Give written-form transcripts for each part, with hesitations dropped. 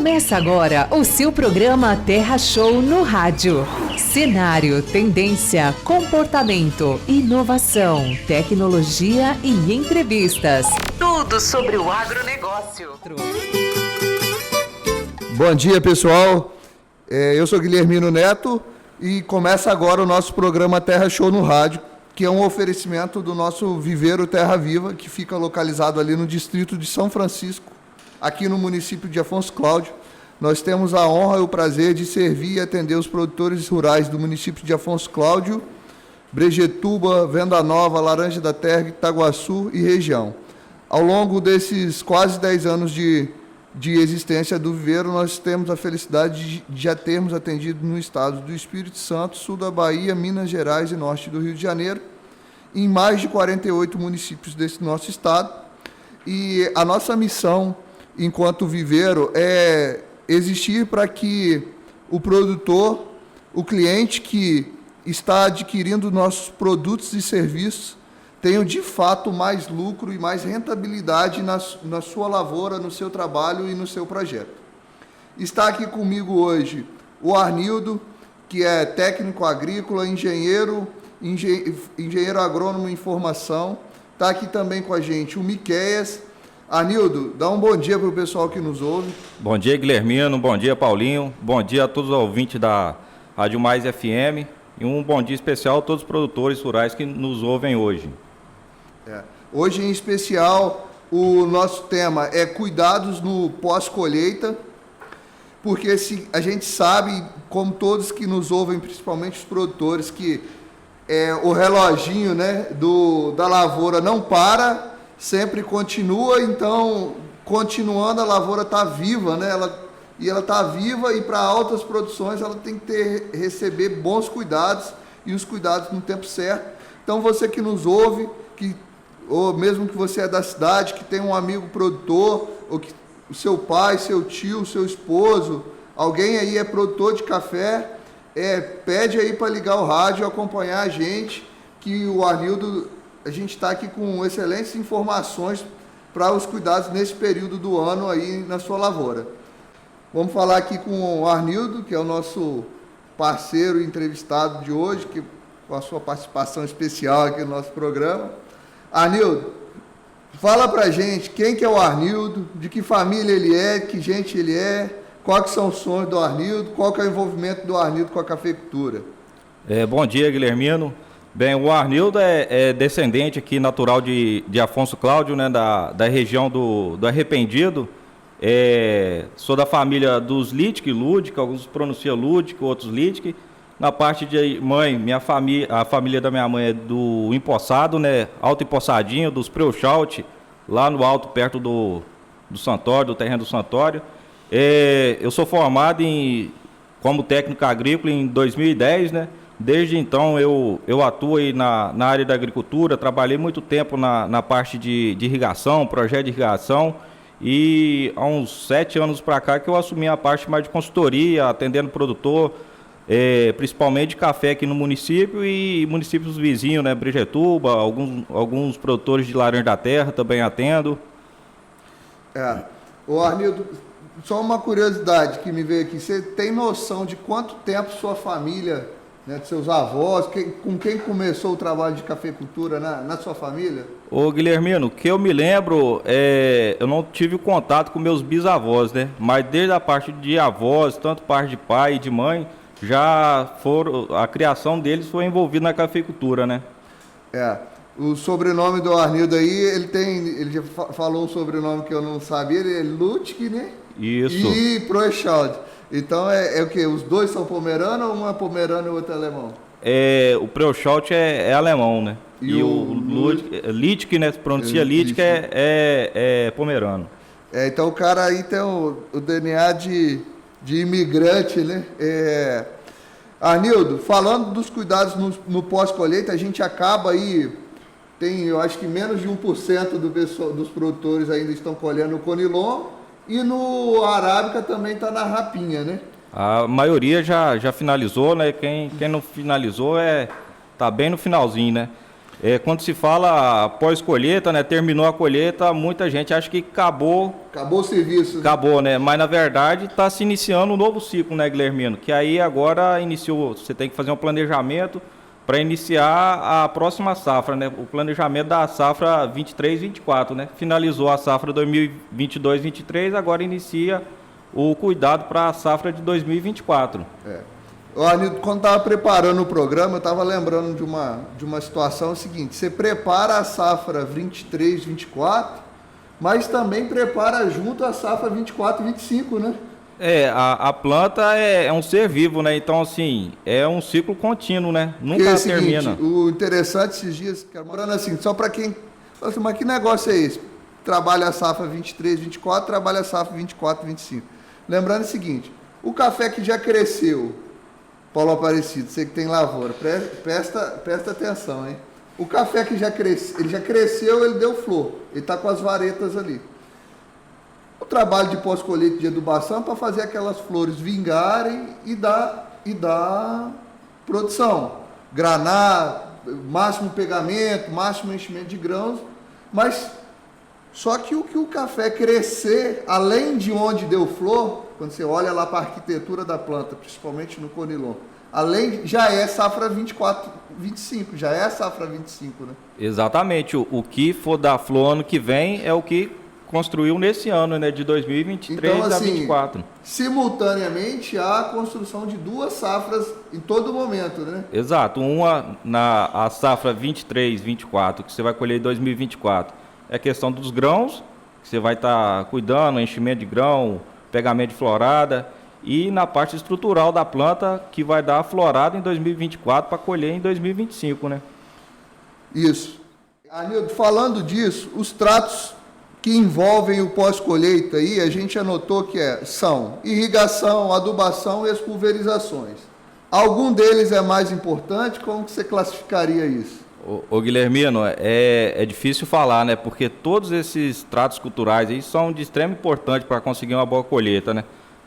Começa agora o seu programa Terra Show no rádio. Cenário, tendência, comportamento, inovação, tecnologia e entrevistas. Tudo sobre o agronegócio. Bom dia, pessoal. Eu sou Guilhermino Neto e começa agora o nosso programa Terra Show no rádio, que é um oferecimento do nosso viveiro Terra Viva, que fica localizado ali no distrito de São Francisco, aqui no município de Afonso Cláudio. Nós temos a honra e o prazer de servir e atender os produtores rurais do município de Afonso Cláudio, Brejetuba, Venda Nova, Laranja da Terra, Itaguaçu e região. Ao longo desses quase 10 anos de existência do viveiro, nós temos a felicidade de já termos atendido no estado do Espírito Santo, sul da Bahia, Minas Gerais e norte do Rio de Janeiro, em mais de 48 municípios desse nosso estado. E a nossa missão, enquanto viveiro, é existir para que o produtor, o cliente que está adquirindo nossos produtos e serviços, tenham de fato mais lucro e mais rentabilidade na sua lavoura, no seu trabalho e no seu projeto. Está aqui comigo hoje o Arnildo, que é técnico agrícola, engenheiro agrônomo em formação. Está aqui também com a gente o Miqueias. Arnildo, dá um bom dia para o pessoal que nos ouve. Bom dia, Guilhermino. Bom dia, Paulinho. Bom dia a todos os ouvintes da Rádio Mais FM. E um bom dia especial a todos os produtores rurais que nos ouvem hoje. Hoje, em especial, o nosso tema é cuidados no pós-colheita, porque a gente sabe, como todos que nos ouvem, principalmente os produtores, que o reloginho, né, da lavoura não para, sempre continua. Então, continuando, a lavoura está viva, né? Ela está viva, e para altas produções ela tem que receber bons cuidados, e os cuidados no tempo certo. Então, você que nos ouve, ou mesmo que você é da cidade, que tem um amigo produtor, ou que o seu pai, seu tio, seu esposo, alguém aí é produtor de café, pede aí para ligar o rádio e acompanhar a gente, que o Arnildo, a gente está aqui com excelentes informações para os cuidados nesse período do ano aí na sua lavoura. Vamos falar aqui com o Arnildo, que é o nosso parceiro entrevistado de hoje, com a sua participação especial aqui no nosso programa. Arnildo, fala pra gente quem que é o Arnildo, de que família ele é, que gente ele é, quais que são os sonhos do Arnildo, qual que é o envolvimento do Arnildo com a cafeicultura. Bom dia, Guilhermino. Bem, o Arnildo é descendente aqui natural de Afonso Cláudio, né, da região do Arrependido. Sou da família dos Littke, Ludwig, alguns pronunciam Ludwig, outros Littke. Na parte de mãe, a família da minha mãe é do Empoçado, né? Alto Empoçadinho, dos Preuchaut, lá no alto, perto do Santório, do terreno do Santório. Eu sou formado como técnico agrícola em 2010, né? Desde então eu atuo aí na área da agricultura, trabalhei muito tempo na parte de irrigação, projeto de irrigação, e há uns 7 anos para cá que eu assumi a parte mais de consultoria, atendendo produtor, principalmente de café aqui no município e municípios vizinhos, né, Brejetuba, alguns produtores de laranja da terra também atendo. Ô Arnildo, só uma curiosidade que me veio aqui, você tem noção de quanto tempo sua família, né, de seus avós, com quem começou o trabalho de cafeicultura na sua família? Ô Guilhermino, que eu me lembro, eu não tive contato com meus bisavós, né, mas desde a parte de avós, tanto parte de pai e de mãe, a criação deles foi envolvida na cafeicultura, né? O sobrenome do Arnildo aí, ele já falou um sobrenome que eu não sabia, ele é Ludwig, né? Isso. E Preuchaut. Então é o quê? Os dois são pomeranos, ou um é pomerano e o outro é alemão? O Preuchaut é alemão, né? E o Littke, né? Se pronuncia Littke, é pomerano. Então o cara aí tem o DNA de imigrante, né? Arnildo, falando dos cuidados no pós-colheita, a gente acaba aí, eu acho que menos de 1% dos produtores ainda estão colhendo o Conilon, e no Arábica também está na rapinha, né? A maioria já finalizou, né? Quem não finalizou tá bem no finalzinho, né? Quando se fala pós-colheita, né, terminou a colheita, muita gente acha que acabou. Acabou o serviço. Acabou, né? Mas na verdade está se iniciando um novo ciclo, né, Guilhermino? Que aí agora iniciou, você tem que fazer um planejamento para iniciar a próxima safra, né? O planejamento da safra 23-24, né? Finalizou a safra 2022-23, agora inicia o cuidado para a safra de 2024. Arnildo, quando estava preparando o programa, eu estava lembrando de uma situação seguinte: você prepara a safra 23-24, mas também prepara junto a safra 24-25, né? A planta é um ser vivo, né? Então, assim, é um ciclo contínuo, né? Nunca termina. O interessante esses dias, lembrando assim, só para quem fala assim, mas que negócio é esse? Trabalha a safra 23-24, trabalha a safra 24-25. Lembrando o seguinte: o café que já cresceu, Paulo Aparecido, você que tem lavoura, presta atenção, hein? O café que ele já cresceu, ele deu flor, ele está com as varetas ali. O trabalho de pós-colheita de adubação é para fazer aquelas flores vingarem e dar produção. Granar, máximo pegamento, máximo enchimento de grãos, mas só que o café crescer, além de onde deu flor, quando você olha lá para a arquitetura da planta, principalmente no conilon, já é safra 24-25, já é a safra 25, né? Exatamente, o que for dar flor ano que vem é o que construiu nesse ano, né, de 2023 então, assim, a 2024. Simultaneamente há a construção de duas safras em todo momento, né? Exato, uma a safra 23-24, que você vai colher em 2024, é a questão dos grãos, que você vai estar cuidando, enchimento de grão, pegamento de florada, e na parte estrutural da planta, que vai dar florada em 2024 para colher em 2025, né? Isso. Arnildo, falando disso, os tratos que envolvem o pós-colheita aí, a gente anotou que são irrigação, adubação e as pulverizações. Algum deles é mais importante? Como que você classificaria isso? Ô Guilhermino, é difícil falar, né? Porque todos esses tratos culturais aí são de extrema importância para conseguir uma boa colheita, né?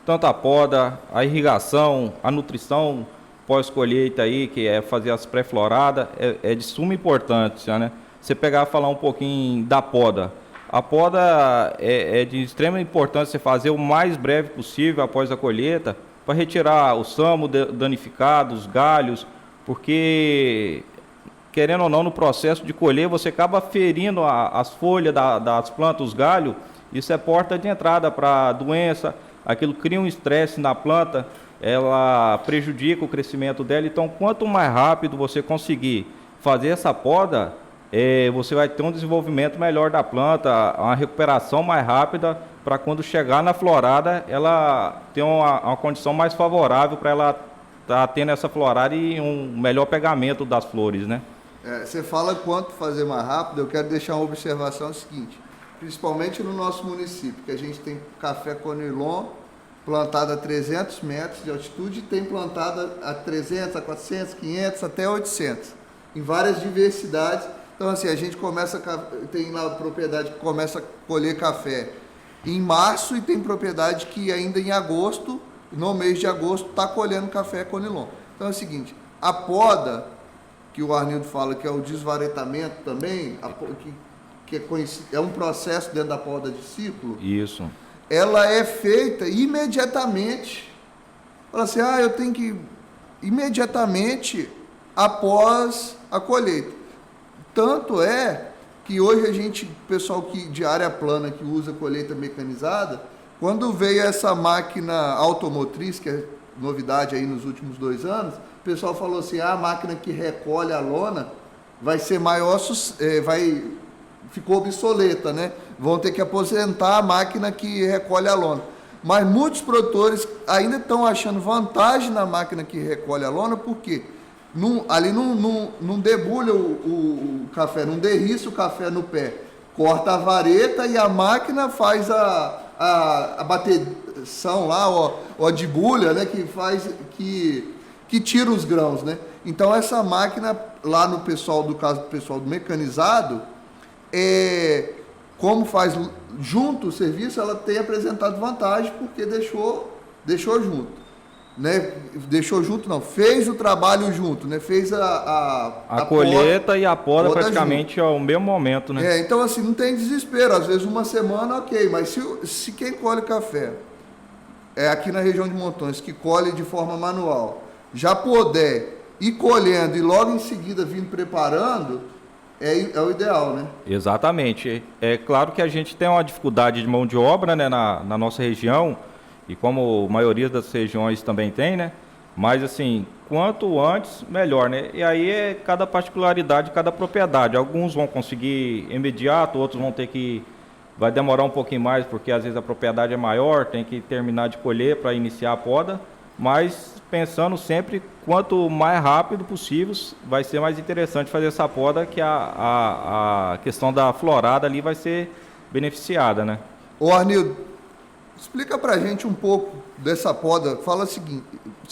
Tanto a poda, a irrigação, a nutrição pós-colheita aí, que é fazer as pré-floradas, é de suma importância, né? Você pegar e falar um pouquinho da poda. A poda é de extrema importância você fazer o mais breve possível após a colheita, para retirar o samo danificado, os galhos, porque, querendo ou não, no processo de colher, você acaba ferindo as folhas das plantas, os galhos, isso é porta de entrada para doença, aquilo cria um estresse na planta, ela prejudica o crescimento dela. Então, quanto mais rápido você conseguir fazer essa poda, você vai ter um desenvolvimento melhor da planta, uma recuperação mais rápida, para quando chegar na florada, ela ter uma condição mais favorável para ela estar tendo essa florada e um melhor pegamento das flores, né? Você fala quanto fazer mais rápido, eu quero deixar uma observação seguinte, principalmente no nosso município, que a gente tem café conilon plantado a 300 metros de altitude e tem plantado a 300, a 400, 500, até 800, em várias diversidades. Então, assim, a gente tem lá propriedade que começa a colher café em março e tem propriedade que ainda em agosto, no mês de agosto, está colhendo café conilon. Então é o seguinte, a poda, que o Arnildo fala que é o desvaretamento também, que é um processo dentro da poda de ciclo. Isso. Ela é feita imediatamente. Fala assim, eu tenho que imediatamente após a colheita. Tanto é que hoje o pessoal de área plana que usa colheita mecanizada, quando veio essa máquina automotriz, que é novidade aí nos últimos 2 anos, o pessoal falou assim, a máquina que recolhe a lona vai ser maior, ficou obsoleta, né? Vão ter que aposentar a máquina que recolhe a lona. Mas muitos produtores ainda estão achando vantagem na máquina que recolhe a lona, por quê? Ali não debulha o café, não derriça o café no pé. Corta a vareta e a máquina faz a bateção lá, ó, de bulha, né? Que tira os grãos, né? Então essa máquina, lá no pessoal do mecanizado, como faz junto o serviço, ela tem apresentado vantagem porque deixou junto. né? Deixou junto, não, fez o trabalho junto, né? Fez a colheita e a poda praticamente ao mesmo momento, né? Então assim, não tem desespero, às vezes uma semana, ok, mas se quem colhe café aqui na região de Montões, que colhe de forma manual, já puder ir colhendo e logo em seguida vir preparando, é o ideal, né? Exatamente. É claro que a gente tem uma dificuldade de mão de obra, né, na nossa região, e como a maioria das regiões também tem, né? Mas assim, quanto antes, melhor, né? E aí é cada particularidade, cada propriedade. Alguns vão conseguir imediato, outros vão ter que... Vai demorar um pouquinho mais, porque às vezes a propriedade é maior, tem que terminar de colher para iniciar a poda, mas pensando sempre, quanto mais rápido possível, vai ser mais interessante fazer essa poda, que a questão da florada ali vai ser beneficiada, né? Ô Arnildo, explica pra gente um pouco dessa poda. Fala o seguinte,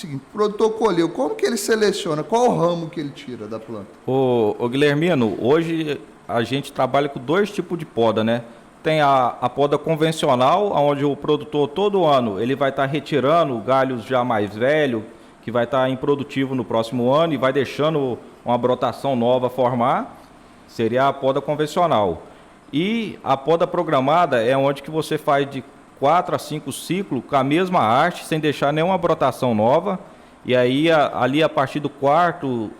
o produtor colheu, como que ele seleciona, qual o ramo que ele tira da planta? Ô Guilhermino, hoje a gente trabalha com 2 tipos de poda, né? Tem a poda convencional, onde o produtor todo ano ele vai estar retirando galhos já mais velhos, que vai estar improdutivo no próximo ano e vai deixando uma brotação nova formar, seria a poda convencional. E a poda programada é onde que você faz de 4 a 5 ciclos com a mesma haste, sem deixar nenhuma brotação nova, e aí ali a partir do quarto,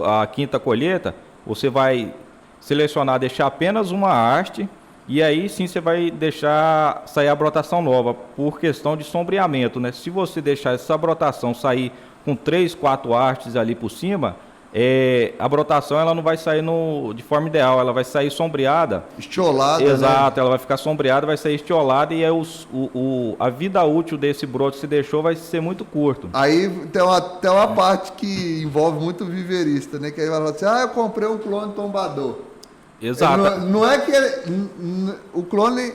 a quinta colheita, você vai selecionar, deixar apenas uma haste, e aí sim você vai deixar sair a brotação nova, por questão de sombreamento, né? Se você deixar essa brotação sair com 3, 4 hastes ali por cima, a brotação ela não vai sair de forma ideal, ela vai sair sombreada. Estiolada, exato, né? Ela vai ficar sombreada, vai sair estiolada e aí a vida útil desse broto que se deixou vai ser muito curto. Aí tem uma parte que envolve muito o viverista, né? Que aí vai falar assim, eu comprei um clone tombador. Exato. Não é que o clone,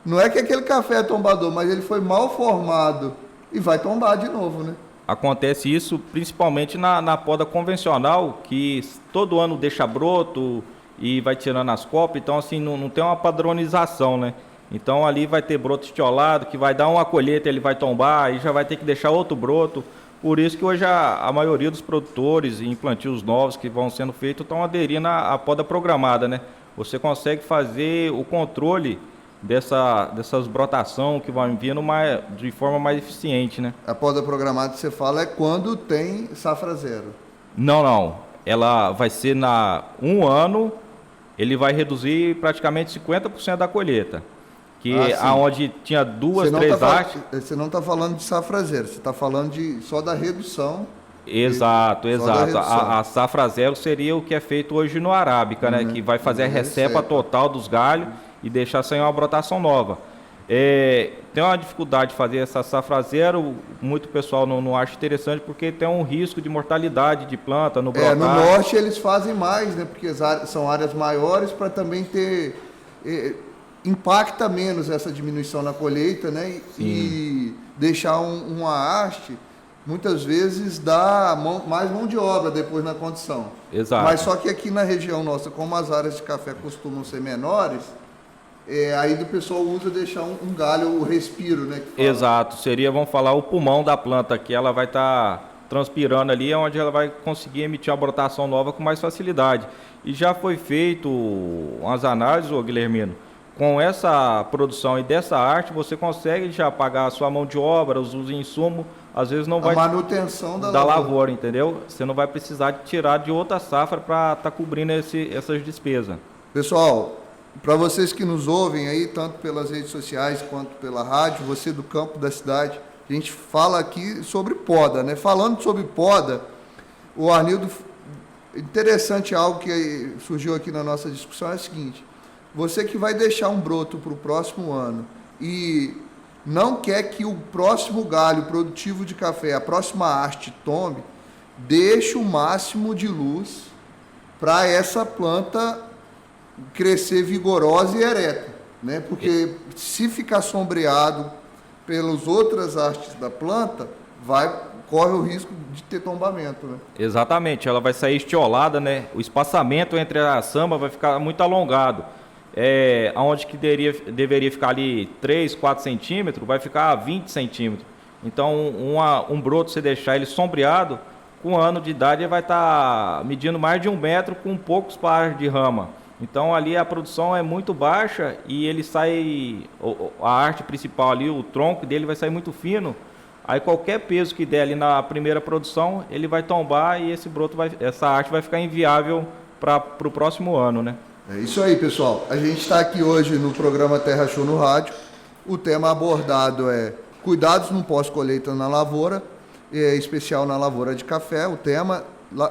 não é que aquele café é tombador, mas ele foi mal formado e vai tombar de novo, né? Acontece isso principalmente na poda convencional, que todo ano deixa broto e vai tirando as copas, então assim não tem uma padronização, né? Então ali vai ter broto estiolado, que vai dar uma colheita, ele vai tombar, e já vai ter que deixar outro broto. Por isso que hoje a maioria dos produtores e implantios novos que vão sendo feitos estão aderindo à poda programada, né? Você consegue fazer o controle dessas brotações que vão vindo de forma mais eficiente, né? A poda programada que você fala é quando tem safra zero. Não. Ela vai ser um ano, ele vai reduzir praticamente 50% da colheita. Aonde tinha 2, 3 hastes. Você não está falando de safra zero, você está falando só da redução. Exato. A safra zero seria o que é feito hoje no Arábica, né? Que vai fazer a recepa total dos galhos e deixar sair uma brotação nova. Tem uma dificuldade de fazer essa safra zero, muito pessoal não acha interessante, porque tem um risco de mortalidade de planta no brotar. No norte eles fazem mais, né? Porque são áreas maiores para também ter... impacta menos essa diminuição na colheita, né? E deixar uma haste, muitas vezes dá mais mão de obra depois na condição. Exato. Mas só que aqui na região nossa, como as áreas de café costumam ser menores, aí o pessoal usa deixar um galho, o respiro, né? Exato, vamos falar, o pulmão da planta, que ela vai estar transpirando ali, onde ela vai conseguir emitir a brotação nova com mais facilidade. E já foi feito umas análises, Guilhermino, com essa produção e dessa arte, você consegue já pagar a sua mão de obra, os insumos, às vezes não vai... A manutenção da lavoura, entendeu? Você não vai precisar de tirar de outra safra para estar cobrindo essas despesas. Pessoal, para vocês que nos ouvem aí, tanto pelas redes sociais quanto pela rádio, você do campo da cidade, a gente fala aqui sobre poda, né? Falando sobre poda, o Arnildo, interessante algo que surgiu aqui na nossa discussão é o seguinte: você que vai deixar um broto para o próximo ano e não quer que o próximo galho produtivo de café, a próxima haste tombe, deixe o máximo de luz para essa planta crescer vigorosa e ereta, né? Porque se ficar sombreado pelas outras hastes da planta, corre o risco de ter tombamento, né? Exatamente, ela vai sair estiolada, né? O espaçamento entre a samba vai ficar muito alongado. Onde que deveria ficar ali 3, 4 centímetros, vai ficar a 20 centímetros. Então, um broto, se deixar ele sombreado, com 1 ano de idade ele vai estar medindo mais de 1 metro com poucos pares de rama. Então, ali a produção é muito baixa e ele sai, a arte principal ali, o tronco dele vai sair muito fino. Aí qualquer peso que der ali na primeira produção, ele vai tombar e essa arte vai ficar inviável para o próximo ano, né? É isso aí, pessoal. A gente está aqui hoje no programa Terra Show no Rádio. O tema abordado é cuidados no pós-colheita na lavoura, em especial na lavoura de café. O tema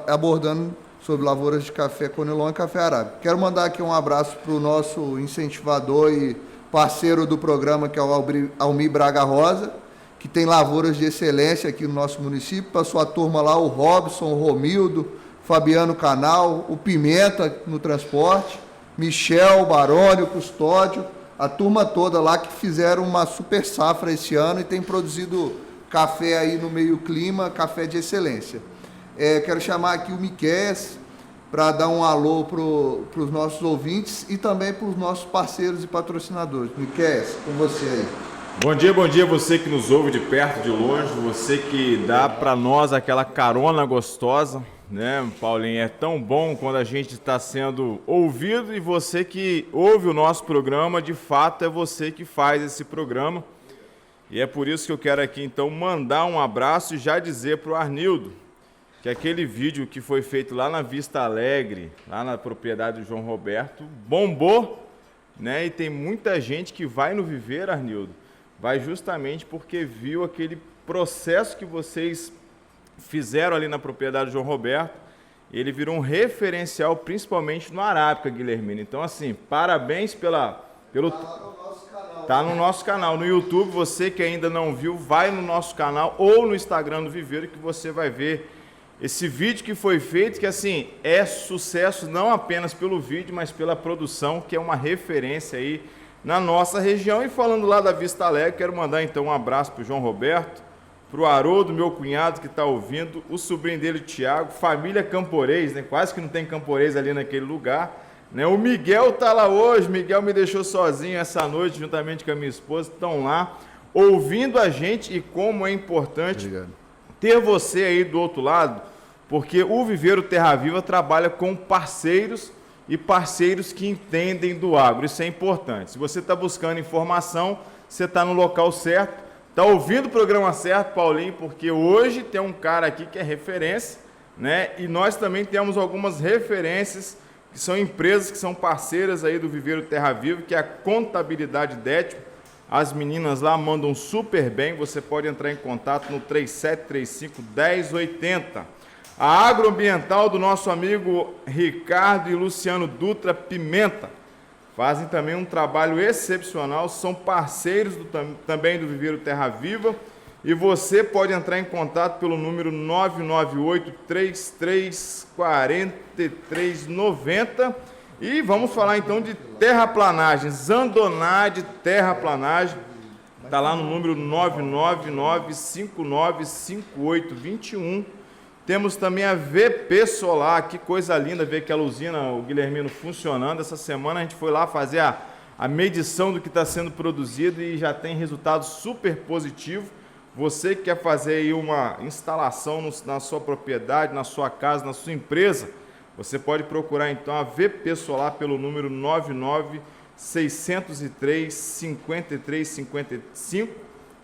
abordando sobre lavouras de café Conilon e café arábica. Quero mandar aqui um abraço para o nosso incentivador e parceiro do programa, que é o Almir Braga Rosa, que tem lavouras de excelência aqui no nosso município. Para sua turma lá, o Robson, o Romildo, Fabiano Canal, o Pimenta no transporte, Michel, Baroni, o Custódio, a turma toda lá que fizeram uma super safra esse ano e tem produzido café aí no meio clima, café de excelência. Quero chamar aqui o Miqueias para dar um alô para os nossos ouvintes e também para os nossos parceiros e patrocinadores. Miqueias, com você aí. Bom dia você que nos ouve de perto, de longe, você que dá para nós aquela carona gostosa, né, Paulinho? É tão bom quando a gente está sendo ouvido e você que ouve o nosso programa, de fato é você que faz esse programa. E é por isso que eu quero aqui então mandar um abraço e já dizer para o Arnildo que aquele vídeo que foi feito lá na Vista Alegre, lá na propriedade do João Roberto, bombou, né? E tem muita gente que vai no viveiro, Arnildo, vai justamente porque viu aquele processo que vocês fizeram ali na propriedade do João Roberto. Ele virou um referencial, principalmente no Arábica, Guilhermino. Então, assim, parabéns pelo... Tá no nosso canal, no YouTube. Você que ainda não viu, vai no nosso canal ou no Instagram do Viveiro que você vai ver esse vídeo que foi feito, que assim, é sucesso não apenas pelo vídeo, mas pela produção, que é uma referência aí na nossa região. E falando lá da Vista Alegre, quero mandar então um abraço para o João Roberto, para o Haroldo, meu cunhado que está ouvindo, o sobrinho dele, o Thiago, família Camporês, né? Quase que não tem Camporês ali naquele lugar, né? O Miguel está lá hoje, Miguel me deixou sozinho essa noite, juntamente com a minha esposa, estão lá ouvindo a gente. E como é importante ter você aí do outro lado, porque o Viveiro Terra Viva trabalha com parceiros e parceiros que entendem do agro. Isso é importante. Se você está buscando informação, você está no local certo, está ouvindo o programa certo, Paulinho, porque hoje tem um cara aqui que é referência, né? E nós também temos algumas referências que são empresas que são parceiras aí do Viveiro Terra Viva, que é a Contabilidade Détimo. As meninas lá mandam super bem, você pode entrar em contato no 3735-1080. A agroambiental do nosso amigo Ricardo e Luciano Dutra Pimenta fazem também um trabalho excepcional, são parceiros também do Viveiro Terra Viva, e você pode entrar em contato pelo número 998-3343-90. E vamos falar então de terraplanagem, Zandonade Terraplanagem, está lá no número 999-595821. Temos também a VP Solar, que coisa linda ver aquela usina, o Guilhermino, funcionando. Essa semana a gente foi lá fazer a medição do que está sendo produzido e já tem resultado super positivo. Você que quer fazer aí uma instalação na sua propriedade, na sua casa, na sua empresa, você pode procurar então a VP Solar pelo número 99603-5355.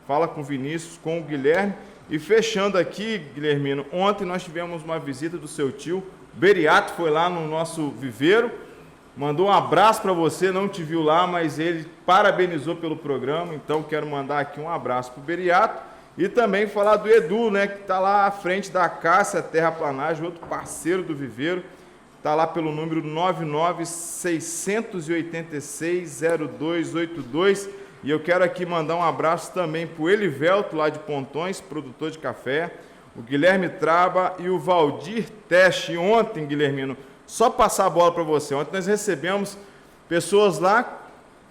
Fala com o Vinícius, com o Guilherme. E fechando aqui, Guilhermino, ontem nós tivemos uma visita do seu tio, Beriato, foi lá no nosso viveiro, mandou um abraço para você, não te viu lá, mas ele parabenizou pelo programa, então quero mandar aqui um abraço para o Beriato e também falar do Edu, né, que está lá à frente da Cássia Terraplanagem, outro parceiro do viveiro, está lá pelo número 99686-0282. E eu quero aqui mandar um abraço também para o Elivelto, lá de Pontões, produtor de café, o Guilherme Traba e o Valdir Teste. E ontem, Guilhermino, só passar a bola para você, ontem nós recebemos pessoas lá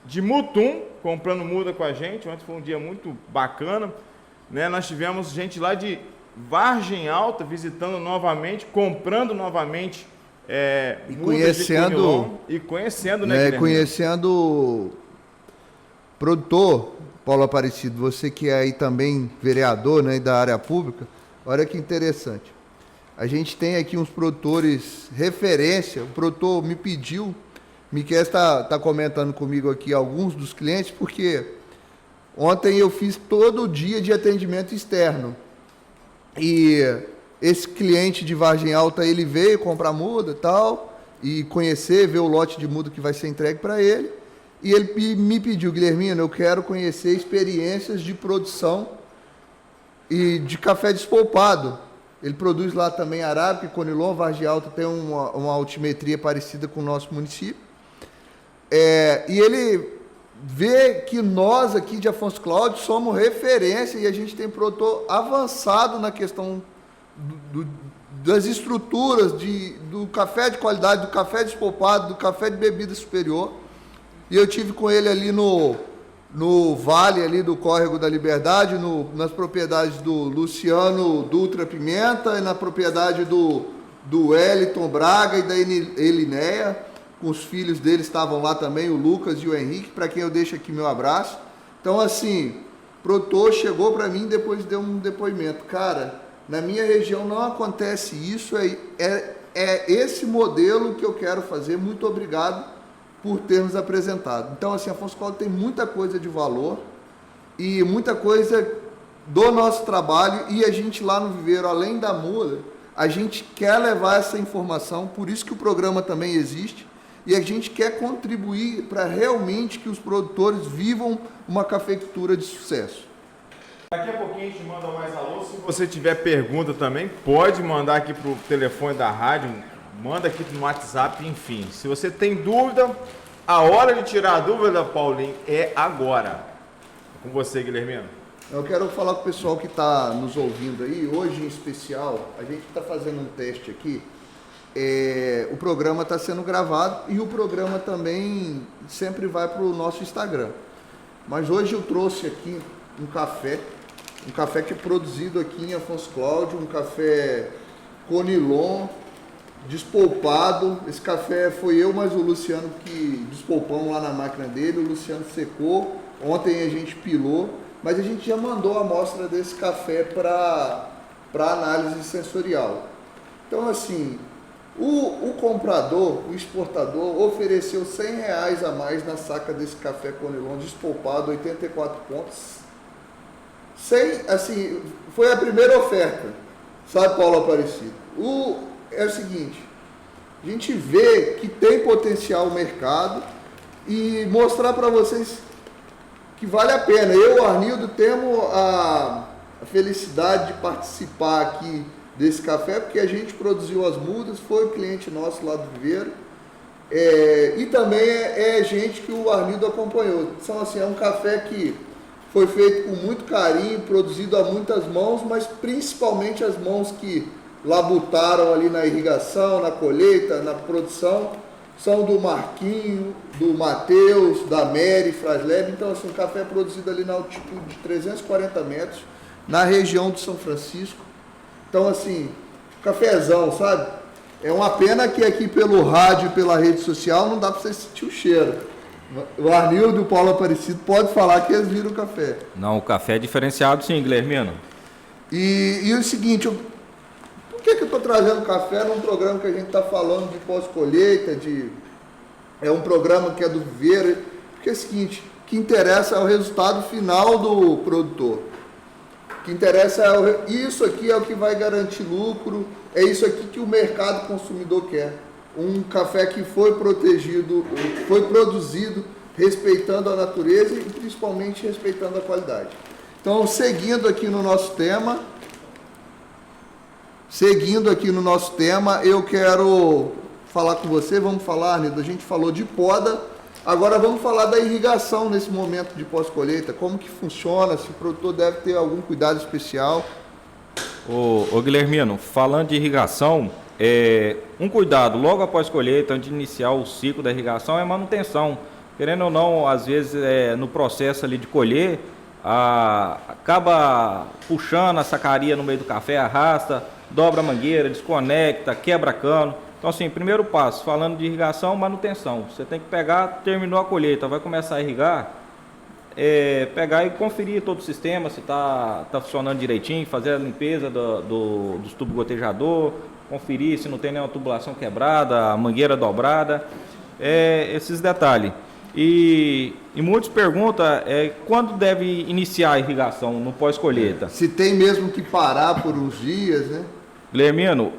de Mutum, comprando muda com a gente, ontem foi um dia muito bacana, né? Nós tivemos gente lá de Vargem Alta visitando novamente, comprando novamente conhecendo, né, Guilherme? Conhecendo produtor Paulo Aparecido, você que é aí também vereador, né, da área pública, olha que interessante. A gente tem aqui uns produtores referência, o produtor me pediu, Miquel está comentando comigo aqui alguns dos clientes, porque ontem eu fiz todo o dia de atendimento externo. E esse cliente de Vargem Alta, ele veio comprar muda e tal, e conhecer, ver o lote de muda que vai ser entregue para ele. E ele me pediu, Guilhermino, eu quero conhecer experiências de produção e de café despolpado. Ele produz lá também arábica e conilon. Vargem Alta tem uma altimetria parecida com o nosso município. E ele vê que nós aqui de Afonso Cláudio somos referência e a gente tem produtor avançado na questão das estruturas do café de qualidade, do café despolpado, do café de bebida superior. E eu tive com ele ali no vale ali do Córrego da Liberdade, nas propriedades do Luciano Dutra Pimenta e na propriedade do Wellington Braga e da Elinéia, com os filhos deles estavam lá também, o Lucas e o Henrique, para quem eu deixo aqui meu abraço. Então, assim, o produtor chegou para mim depois deu um depoimento. Cara, na minha região não acontece isso, é esse modelo que eu quero fazer, muito obrigado por ter nos apresentado. Então, assim, Afonso Cláudio tem muita coisa de valor e muita coisa do nosso trabalho, e a gente lá no Viveiro, além da muda, a gente quer levar essa informação, por isso que o programa também existe, e a gente quer contribuir para realmente que os produtores vivam uma cafeicultura de sucesso. Daqui a pouquinho a gente manda mais alô. Se você tiver pergunta também, pode mandar aqui para o telefone da rádio, manda aqui no WhatsApp, enfim. Se você tem dúvida, a hora de tirar a dúvida, Paulinho, é agora. Com você, Guilhermino. Eu quero falar com o pessoal que está nos ouvindo aí. Hoje, em especial, a gente está fazendo um teste aqui. O programa está sendo gravado e o programa também sempre vai para o nosso Instagram. Mas hoje eu trouxe aqui um café que é produzido aqui em Afonso Cláudio, um café conilon, despolpado. Esse café foi eu mais o Luciano que despolpamos lá na máquina dele. O Luciano secou, ontem a gente pilou, mas a gente já mandou a amostra desse café para análise sensorial. Então, assim, o comprador, o exportador, ofereceu R$100 a mais na saca desse café conilon despolpado, 84 pontos. Assim, foi a primeira oferta, sabe, Paulo Aparecido? É o seguinte, a gente vê que tem potencial o mercado e mostrar para vocês que vale a pena. Eu e o Arnildo temos a felicidade de participar aqui desse café, porque a gente produziu as mudas, foi cliente nosso lá do Viveiro, e também é gente que o Arnildo acompanhou. Então, assim, é um café que foi feito com muito carinho, produzido a muitas mãos, mas principalmente as mãos que labutaram ali na irrigação, na colheita, na produção, são do Marquinho, do Matheus, da Mary, Frasleb. Então, assim, o café é produzido ali na altitude de 340 metros, na região de São Francisco. Então, assim, cafezão, sabe? É uma pena que aqui pelo rádio e pela rede social não dá para você sentir o cheiro. O Arnildo e o Paulo Aparecido podem falar que eles viram o café. Não, o café é diferenciado sim, Guilhermino. E o seguinte, por que eu estou trazendo café num programa que a gente está falando de pós-colheita, é um programa que é do Viveiro? Porque é o seguinte, o que interessa é o resultado final do produtor. O que interessa isso aqui é o que vai garantir lucro, é isso aqui que o mercado consumidor quer. Um café que foi protegido, foi produzido respeitando a natureza e principalmente respeitando a qualidade. Então, seguindo aqui no nosso tema, eu quero falar com você, vamos falar, Arnildo, a gente falou de poda, agora vamos falar da irrigação nesse momento de pós-colheita, como que funciona, se o produtor deve ter algum cuidado especial. Ô Guilhermino, falando de irrigação, um cuidado logo após colheita, antes de iniciar o ciclo da irrigação, é manutenção. Querendo ou não, às vezes no processo ali de colher, acaba puxando a sacaria no meio do café, arrasta, dobra a mangueira, desconecta, quebra cano. Então, assim, primeiro passo, falando de irrigação, manutenção. Você tem que pegar, terminou a colheita, vai começar a irrigar, pegar e conferir todo o sistema, se está funcionando direitinho, fazer a limpeza dos tubos gotejador, conferir se não tem nenhuma tubulação quebrada, a mangueira dobrada, esses detalhes. E muitos perguntam quando deve iniciar a irrigação no pós-colheita. Se tem mesmo que parar por uns dias, né? Guilhermino,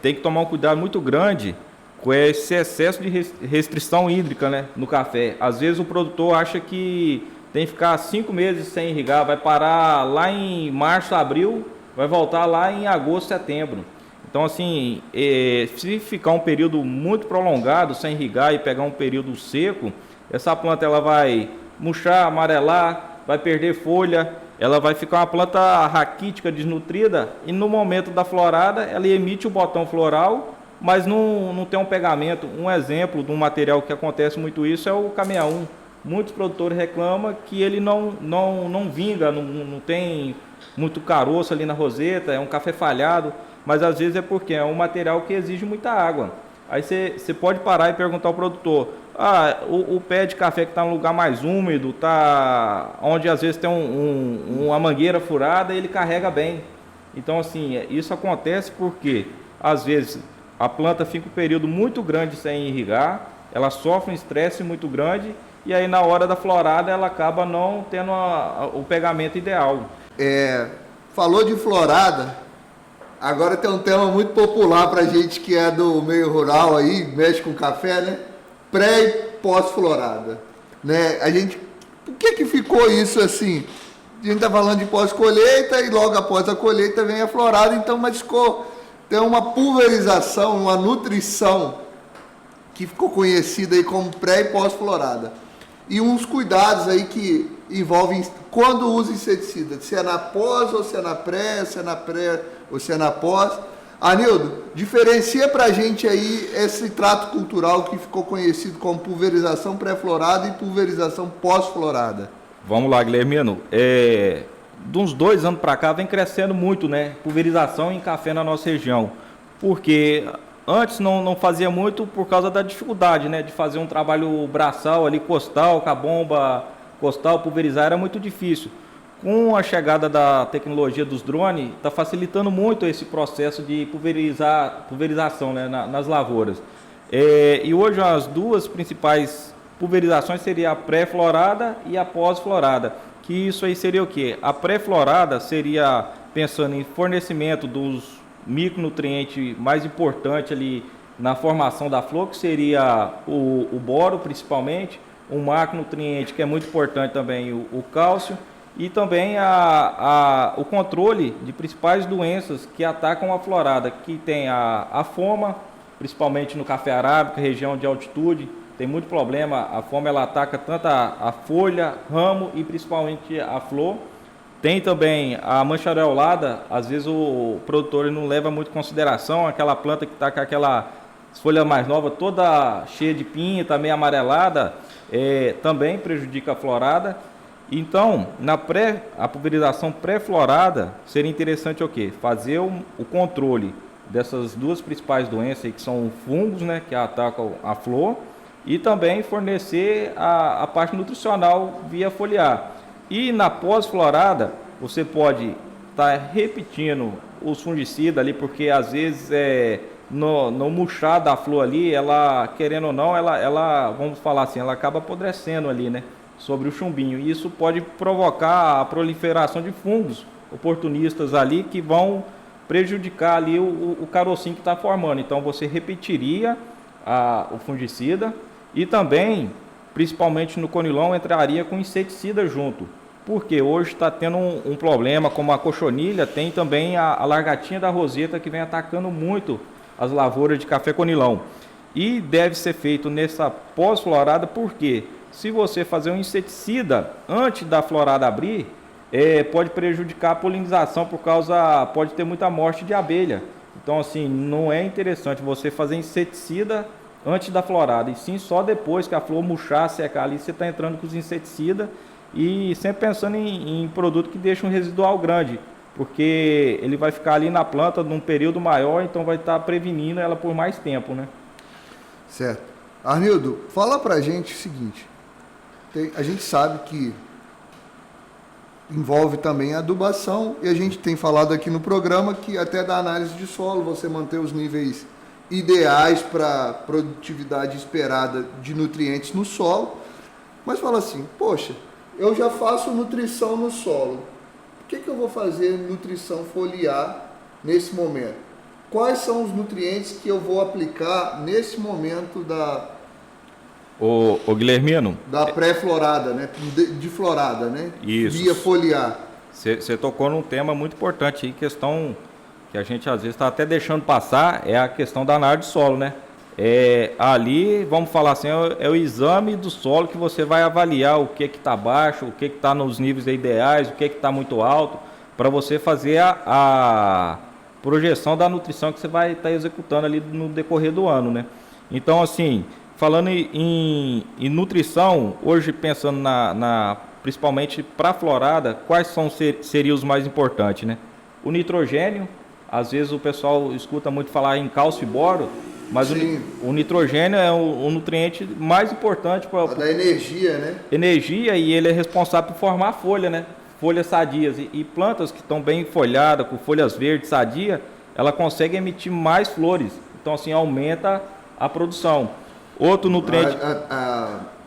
tem que tomar um cuidado muito grande com esse excesso de restrição hídrica, né, no café. Às vezes o produtor acha que tem que ficar 5 meses sem irrigar, vai parar lá em março, abril, vai voltar lá em agosto, setembro. Então, assim, se ficar um período muito prolongado sem irrigar e pegar um período seco, essa planta ela vai murchar, amarelar, vai perder folha, ela vai ficar uma planta raquítica, desnutrida, e no momento da florada ela emite o botão floral, mas não tem um pegamento. Um exemplo de um material que acontece muito isso é o K61. Muitos produtores reclamam que ele não vinga, não tem muito caroço ali na roseta, é um café falhado, mas às vezes é porque é um material que exige muita água. Aí você pode parar e perguntar ao produtor, o pé de café que está num lugar mais úmido, tá onde às vezes tem uma mangueira furada, ele carrega bem. Então, assim, isso acontece porque às vezes a planta fica um período muito grande sem irrigar, ela sofre um estresse muito grande e aí na hora da florada ela acaba não tendo o pegamento ideal. Falou de florada, agora tem um tema muito popular para gente que é do meio rural aí, mexe com café, né? Pré e pós-florada, né? Por que ficou isso assim? A gente tá falando de pós-colheita e logo após a colheita vem a florada, então, mas tem uma pulverização, uma nutrição que ficou conhecida aí como pré e pós-florada. E uns cuidados aí que envolvem quando usa inseticida, se é na pós ou se é na pré, se é na pré ou se é na pós. Anildo, diferencia pra gente aí esse trato cultural que ficou conhecido como pulverização pré-florada e pulverização pós-florada. Vamos lá, Guilhermino. De uns 2 anos para cá vem crescendo muito, né, pulverização em café na nossa região, porque antes não fazia muito por causa da dificuldade, né, de fazer um trabalho braçal ali, costal, com a bomba costal, pulverizar era muito difícil. Com a chegada da tecnologia dos drones, está facilitando muito esse processo de pulverização, né, nas lavouras. E hoje as 2 principais pulverizações seriam a pré-florada e a pós-florada. Que isso aí seria o quê? A pré-florada seria pensando em fornecimento dos micronutrientes mais importantes ali na formação da flor, que seria o boro principalmente, um macronutriente que é muito importante também, o cálcio, e também o controle de principais doenças que atacam a florada, que tem a foma, principalmente no café arábica, região de altitude. Tem muito problema, a fome ela ataca tanto a folha, ramo e principalmente a flor. Tem também a mancha areolada, às vezes o produtor não leva muito em consideração, aquela planta que está com aquela folha mais nova, toda cheia de pinta, meio amarelada, também prejudica a florada. Então, a pulverização pré-florada seria interessante o quê? Fazer o controle dessas 2 principais doenças aí, que são fungos, né, que atacam a flor, e também fornecer a parte nutricional via foliar. E na pós-florada, você pode estar repetindo os fungicidas ali, porque às vezes no murchar da flor ali, ela, querendo ou não, ela, vamos falar assim, ela acaba apodrecendo ali, né, sobre o chumbinho. E isso pode provocar a proliferação de fungos oportunistas ali, que vão prejudicar ali o carocinho que está formando. Então você repetiria o fungicida. E também, principalmente no conilon, entraria com inseticida junto. Porque hoje está tendo um problema, como a cochonilha, tem também a largatinha da roseta que vem atacando muito as lavouras de café conilon. E deve ser feito nessa pós-florada, porque se você fazer um inseticida antes da florada abrir, pode prejudicar a polinização, pode ter muita morte de abelha. Então, assim, não é interessante você fazer inseticida antes da florada, e sim só depois que a flor murchar, secar ali, você está entrando com os inseticidas e sempre pensando em produto que deixa um residual grande, porque ele vai ficar ali na planta num período maior, então vai estar prevenindo ela por mais tempo, né? Certo. Arnildo, fala pra gente o seguinte, A gente sabe que envolve também a adubação, e a gente tem falado aqui no programa que até da análise de solo, você manter os níveis ideais para a produtividade esperada de nutrientes no solo, mas fala assim, poxa, eu já faço nutrição no solo, por que eu vou fazer nutrição foliar nesse momento? Quais são os nutrientes que eu vou aplicar nesse momento O Guilhermino, da pré-florada, né? De florada, né? Isso. Via foliar. Você tocou num tema muito importante aí, questão que a gente às vezes está até deixando passar, é a questão da análise de solo, né? Ali, vamos falar assim, é o exame do solo que você vai avaliar o que está baixo, o que está nos níveis ideais, o que está muito alto, para você fazer a projeção da nutrição que você vai estar executando ali no decorrer do ano, né? Então, assim, falando em nutrição, hoje pensando principalmente para a florada, quais seriam os mais importantes, né? O nitrogênio, às vezes o pessoal escuta muito falar em cálcio e boro, mas o nitrogênio é o nutriente mais importante para da energia, né? Energia, e ele é responsável por formar folha, né? Folhas sadias, e plantas que estão bem folhadas, com folhas verdes sadias, ela consegue emitir mais flores, então assim aumenta a produção. Outro nutriente...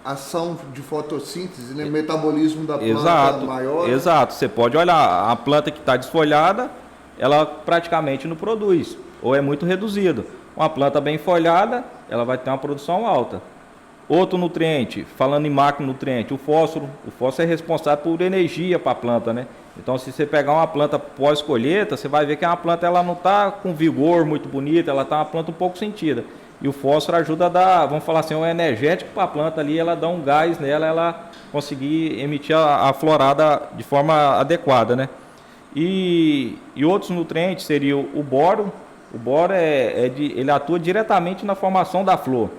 A ação de fotossíntese, né? Metabolismo da planta maior. Exato, você pode olhar, a planta que está desfolhada, ela praticamente não produz, ou é muito reduzido. Uma planta bem folhada, ela vai ter uma produção alta. Outro nutriente, falando em macronutriente, o fósforo. O fósforo é responsável por energia para a planta, né? Então, se você pegar uma planta pós-colheita, você vai ver que a planta ela não está com vigor muito bonita, ela está uma planta um pouco sentida. E o fósforo ajuda a dar, vamos falar assim, um energético para a planta ali, ela dá um gás nela, ela conseguir emitir a florada de forma adequada, né? E outros nutrientes seriam o boro. O boro ele atua diretamente na formação da flor.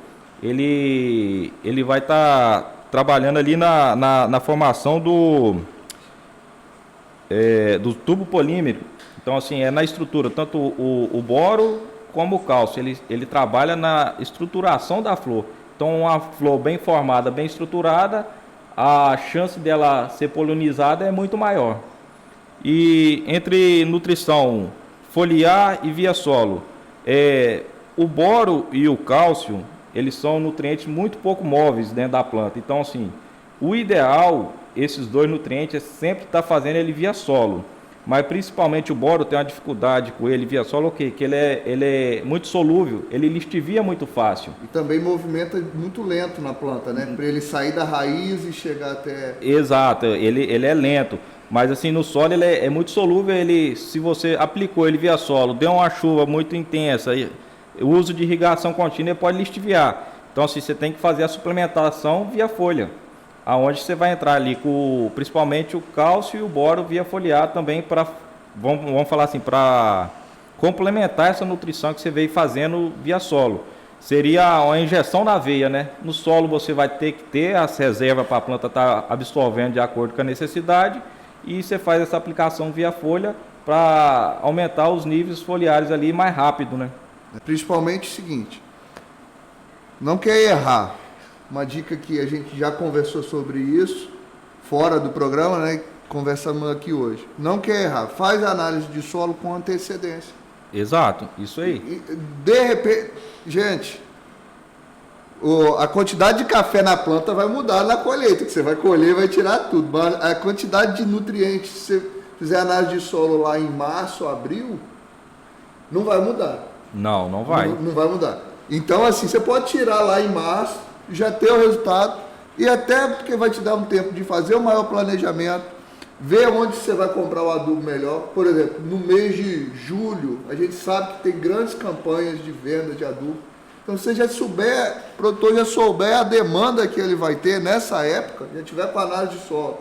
Ele vai estar trabalhando ali na formação do tubo polímero. Então, assim, na estrutura, tanto o boro como o cálcio, ele trabalha na estruturação da flor. Então, uma flor bem formada, bem estruturada, a chance dela ser polinizada é muito maior. E entre nutrição foliar e via solo, o boro e o cálcio, eles são nutrientes muito pouco móveis dentro da planta. Então, assim, o ideal, esses dois nutrientes, é sempre estar fazendo ele via solo. Mas principalmente o boro tem uma dificuldade com ele via solo, que ele é muito solúvel, ele lixivia muito fácil. E também movimenta muito lento na planta, né? Para ele sair da raiz e chegar até... Exato, ele é lento. Mas assim, no solo ele é muito solúvel, se você aplicou ele via solo, deu uma chuva muito intensa, o uso de irrigação contínua ele pode lixiviar. Então assim, você tem que fazer a suplementação via folha, aonde você vai entrar ali com principalmente o cálcio e o boro via foliar também para, vamos falar assim, para complementar essa nutrição que você veio fazendo via solo. Seria uma injeção na veia, né? No solo você vai ter que ter as reservas para a planta estar absorvendo de acordo com a necessidade, e você faz essa aplicação via folha para aumentar os níveis foliares ali mais rápido, né? Principalmente o seguinte, não quer errar. Uma dica que a gente já conversou sobre isso, fora do programa, né? Conversamos aqui hoje. Não quer errar, faz a análise de solo com antecedência. Exato, isso aí. De repente, gente, a quantidade de café na planta vai mudar na colheita, que você vai colher e vai tirar tudo. Mas a quantidade de nutrientes, se você fizer análise de solo lá em março, abril, não vai mudar. Não vai. Não vai mudar. Então, assim, você pode tirar lá em março, já ter o resultado, e até porque vai te dar um tempo de fazer o maior planejamento, ver onde você vai comprar o adubo melhor. Por exemplo, no mês de julho, a gente sabe que tem grandes campanhas de venda de adubo. Então, se você já souber, o produtor já souber a demanda que ele vai ter nessa época, já tiver com a análise de solo,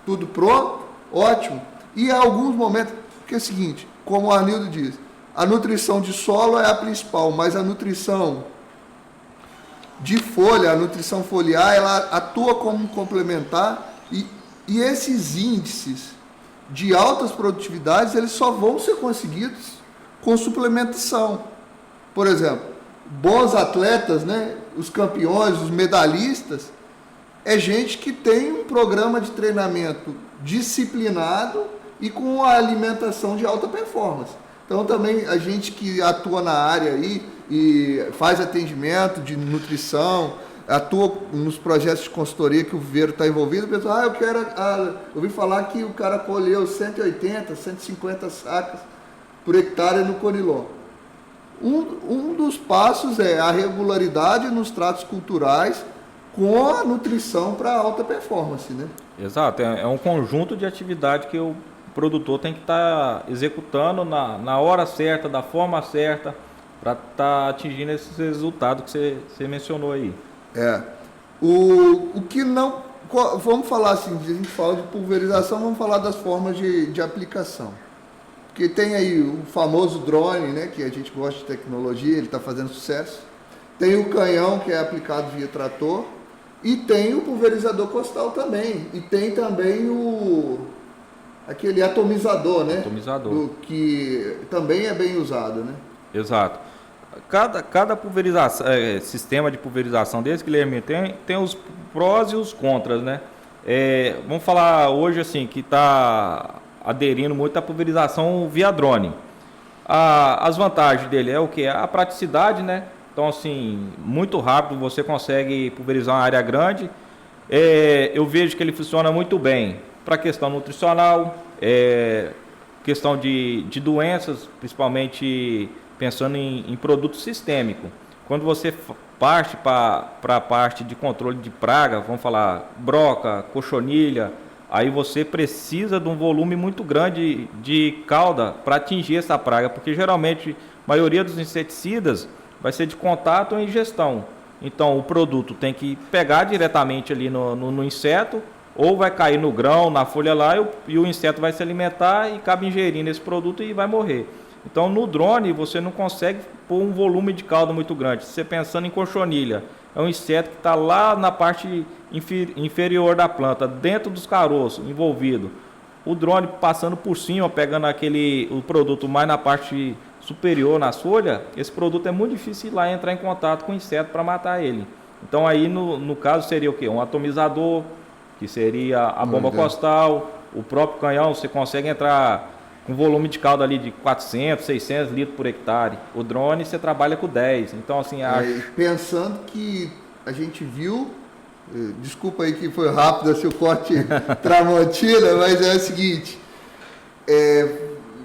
tudo pronto, ótimo. E há alguns momentos, porque é o seguinte, como o Arnildo diz, a nutrição de solo é a principal, mas a nutrição de folha, a nutrição foliar, ela atua como um complementar, e esses índices de altas produtividades, eles só vão ser conseguidos com suplementação. Por exemplo, bons atletas, né, os campeões, os medalhistas, é gente que tem um programa de treinamento disciplinado e com a alimentação de alta performance. Então também a gente que atua na área aí e faz atendimento de nutrição, atua nos projetos de consultoria que o Viveiro está envolvido, pensa, eu ouvi falar que o cara colheu 180, 150 sacas por hectare no Conilon. Um dos passos é a regularidade nos tratos culturais com a nutrição para alta performance, né? Exato, é um conjunto de atividade que o produtor tem que estar executando na hora certa, da forma certa, para estar atingindo esses resultados que você mencionou aí. O que não... Vamos falar assim, a gente fala de pulverização, vamos falar das formas de aplicação. Porque tem aí o famoso drone, né, que a gente gosta de tecnologia, ele está fazendo sucesso. Tem o canhão, que é aplicado via trator. E tem o pulverizador costal também. E tem também aquele atomizador, né? Atomizador. Que também é bem usado, né? Exato. Cada pulverização, sistema de pulverização desse, Guilherme, tem os prós e os contras, né? Vamos falar hoje assim, que está aderindo muito à pulverização via drone. As vantagens dele é o que? A praticidade, né? Então, assim, muito rápido você consegue pulverizar uma área grande. Eu vejo que ele funciona muito bem para a questão nutricional, questão de doenças, principalmente pensando em produto sistêmico. Quando você parte para a parte de controle de praga, vamos falar broca, cochonilha, aí você precisa de um volume muito grande de cauda para atingir essa praga, porque geralmente a maioria dos inseticidas vai ser de contato ou ingestão. Então o produto tem que pegar diretamente ali no inseto, ou vai cair no grão, na folha lá, e o inseto vai se alimentar e acaba ingerindo esse produto e vai morrer. Então no drone você não consegue pôr um volume de cauda muito grande. Se você pensando em cochonilha, é um inseto que está lá na parte inferior da planta, dentro dos caroços, envolvido. O drone passando por cima, pegando o produto mais na parte superior, nas folhas, esse produto é muito difícil ir lá entrar em contato com o inseto para matar ele. Então aí no caso seria o quê? Um atomizador, que seria a bomba costal, o próprio canhão, você consegue entrar com volume de cauda ali de 400, 600 litros por hectare. O drone você trabalha com 10. Então assim, pensando que a gente viu, desculpa aí que foi rápido assim, o corte Tramontina, mas é o seguinte,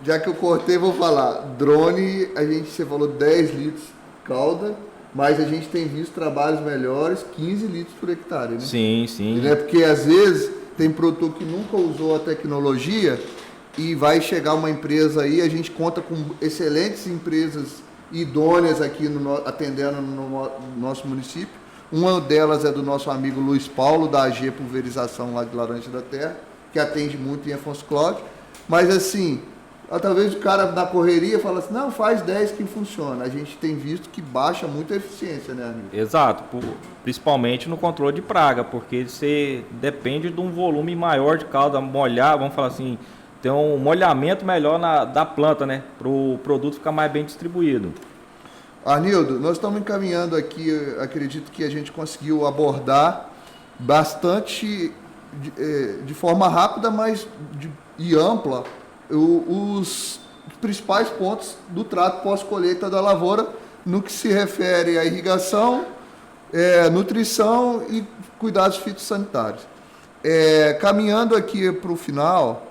já que eu cortei, vou falar. Drone, você falou 10 litros cauda, mas a gente tem visto trabalhos melhores, 15 litros por hectare, né? Sim, sim. Né? Porque às vezes tem produtor que nunca usou a tecnologia e vai chegar uma empresa aí, a gente conta com excelentes empresas idôneas aqui atendendo no nosso município. Uma delas é do nosso amigo Luiz Paulo, da AG Pulverização lá de Laranja da Terra, que atende muito em Afonso Cláudio. Mas assim, talvez o cara na correria fala assim, não, faz 10 que funciona. A gente tem visto que baixa muito a eficiência, né, amigo? Exato, principalmente no controle de praga, porque você depende de um volume maior de cauda, molhar, vamos falar assim, ter um molhamento melhor da planta, né, para o produto ficar mais bem distribuído. Arnildo, nós estamos encaminhando aqui, acredito que a gente conseguiu abordar bastante, de forma rápida, mas e ampla, os principais pontos do trato pós-colheita da lavoura no que se refere à irrigação, nutrição e cuidados fitossanitários. Caminhando aqui para o final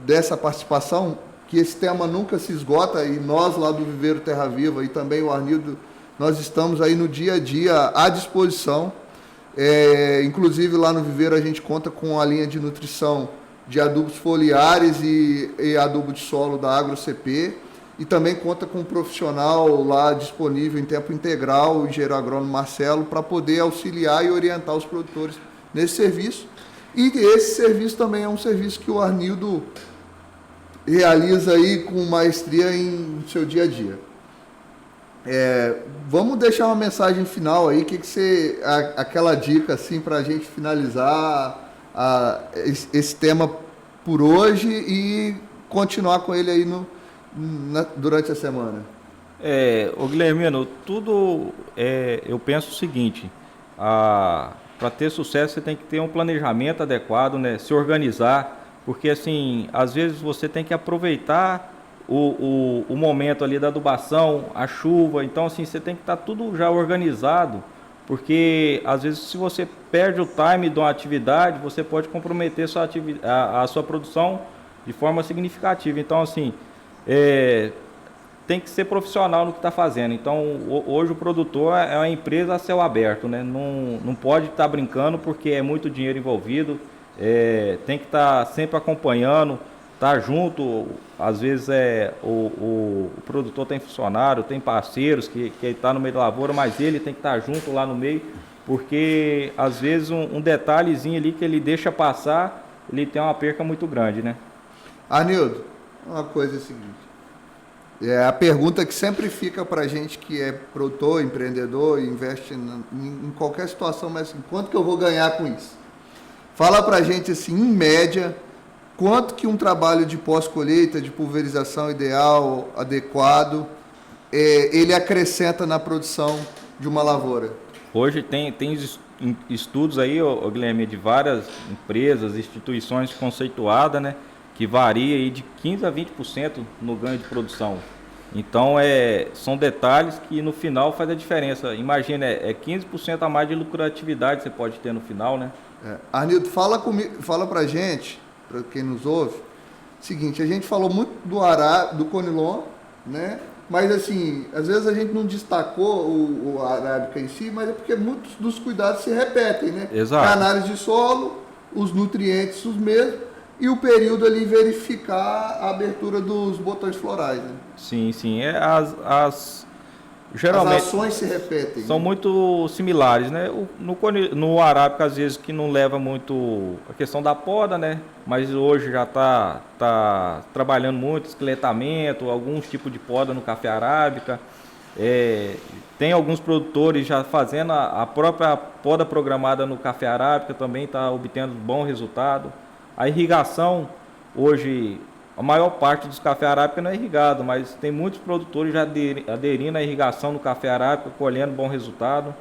dessa participação, que esse tema nunca se esgota, e nós lá do Viveiro Terra Viva e também o Arnildo, nós estamos aí no dia a dia à disposição. Inclusive lá no Viveiro a gente conta com a linha de nutrição de adubos foliares e adubo de solo da AgroCP, e também conta com um profissional lá disponível em tempo integral, o engenheiro agrônomo Marcelo, para poder auxiliar e orientar os produtores nesse serviço. E esse serviço também é um serviço que o Arnildo realiza aí com maestria em seu dia a dia. Vamos deixar uma mensagem final aí, aquela dica assim para a gente finalizar esse tema por hoje e continuar com ele aí durante a semana. Ô Guilhermino, eu penso o seguinte, para ter sucesso você tem que ter um planejamento adequado, né? Se organizar, porque assim, às vezes você tem que aproveitar o momento ali da adubação, a chuva, então assim, você tem que estar tudo já organizado, porque às vezes se você perde o time de uma atividade, você pode comprometer a sua produção de forma significativa. Então assim, tem que ser profissional no que está fazendo. Então, hoje o produtor é uma empresa a céu aberto, né? Não pode estar brincando porque é muito dinheiro envolvido. Tem que estar sempre acompanhando, estar junto. Às vezes o produtor tem funcionário, tem parceiros que está no meio da lavoura, mas ele tem que estar junto lá no meio, porque às vezes um detalhezinho ali que ele deixa passar, ele tem uma perca muito grande, né? Arnildo, uma coisa é a seguinte. A pergunta que sempre fica para a gente que é produtor, empreendedor, investe em qualquer situação, mas assim, quanto que eu vou ganhar com isso? Fala para a gente, assim, em média, quanto que um trabalho de pós-colheita, de pulverização ideal, adequado, ele acrescenta na produção de uma lavoura? Hoje tem estudos aí, Guilherme, de várias empresas, instituições conceituadas, né? Que varia aí de 15% a 20% no ganho de produção. Então, são detalhes que no final faz a diferença. Imagina, 15% a mais de lucratividade você pode ter no final, né? Arnildo, fala pra gente, para quem nos ouve, seguinte, a gente falou muito do Conilon, né? Mas assim, às vezes a gente não destacou o arábica em si, mas é porque muitos dos cuidados se repetem, né? Exato. A análise de solo, os nutrientes os mesmos, e o período ali verificar a abertura dos botões florais, né? Sim. Geralmente, as ações se repetem. São, né, muito similares, né? No arábica, às vezes, que não leva muito a questão da poda, né? Mas hoje já tá trabalhando muito esqueletamento, alguns tipos de poda no café arábica. Tem alguns produtores já fazendo a própria poda programada no café arábica, também está obtendo bom resultado. A irrigação, hoje, a maior parte dos café arábica não é irrigado, mas tem muitos produtores já aderindo à irrigação no café arábica, colhendo bom resultado.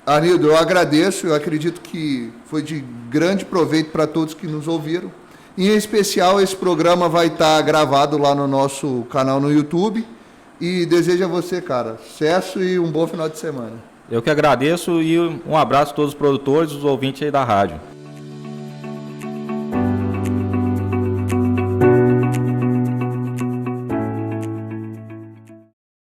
Arnildo, eu agradeço, eu acredito que foi de grande proveito para todos que nos ouviram. Em especial, esse programa vai estar gravado lá no nosso canal no YouTube. E desejo a você, cara, sucesso e um bom final de semana. Eu que agradeço e um abraço a todos os produtores e os ouvintes aí da rádio.